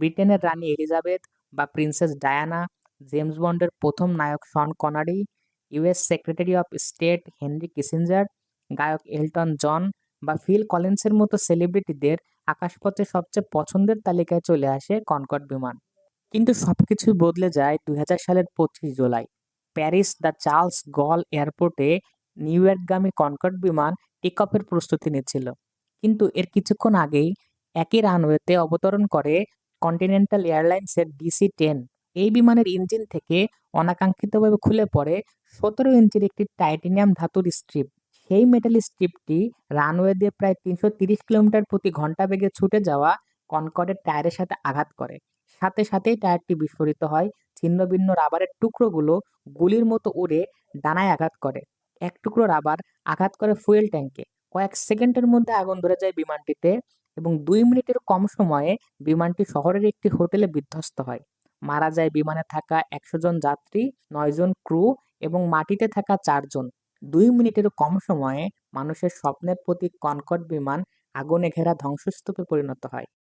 ব্রিটেনের রানী এলিজাবেথ বা প্রিন্সেস ডায়ানা, জেমস বন্ডের প্রথম নায়ক Sean Connery, US secretary of state Henry Kissinger, গায়ক এলটন জন বা ফিল কলিন্সের মতো সেলিব্রিটিদের আকাশপথে সবচেয়ে পছন্দের তালিকায় চলে আসে কনকর্ড বিমান। কিন্তু সবকিছুই বদলে যায় 2000 সালের 25 জুলাই। প্যারিস দ্য চার্লস গল এয়ারপোর্টে নিউ ইয়র্কগামী কনকর্ড বিমান টেক অফের প্রস্তুতি নিচ্ছিল। কিন্তু এর কিছুক্ষণ আগেই একই রানওয়েতে অবতরণ করে কন্টিনেন্টাল এয়ারলাইন্সের DC-10। এই বিমানের ইঞ্জিন থেকে অনাকাঙ্ক্ষিতভাবে খুলে পড়ে 17 ইঞ্চির একটি টাইটেনিয়াম ধাতুর স্ট্রিপ। সেই মেটাল স্ট্রিপটি রানওয়ে দিয়ে প্রায় 330 কিলোমিটার প্রতি ঘন্টা বেগে ছুটে যাওয়া কনকর্ডের টায়ারের সাথে আঘাত করে। সাথে সাথেই টায়ারটি বিস্ফোরিত হয়। ছিন্নভিন্ন রাবারের টুকরোগুলো গুলির মতো উড়ে ডানায় আঘাত করে। এক টুকরো রাবার আঘাত করে ফুয়েল ট্যাঙ্কে। কয়েক সেকেন্ডের মধ্যে আগুন ধরে যায় বিমানটিতে এবং 2 মিনিটের কম সময়ে বিমানটি শহরের একটি হোটেলে বিধ্বস্ত হয়। মারা যায় বিমানে থাকা 100 জন যাত্রী, 9 জন ক্রু এবং মাটিতে থাকা 4 জন। 2 মিনিটেরও কম সময়ে মানুষের স্বপ্নের প্রতীক কনকর্ড বিমান আগুনে ঘেরা ধ্বংসস্তূপে পরিণত হয়।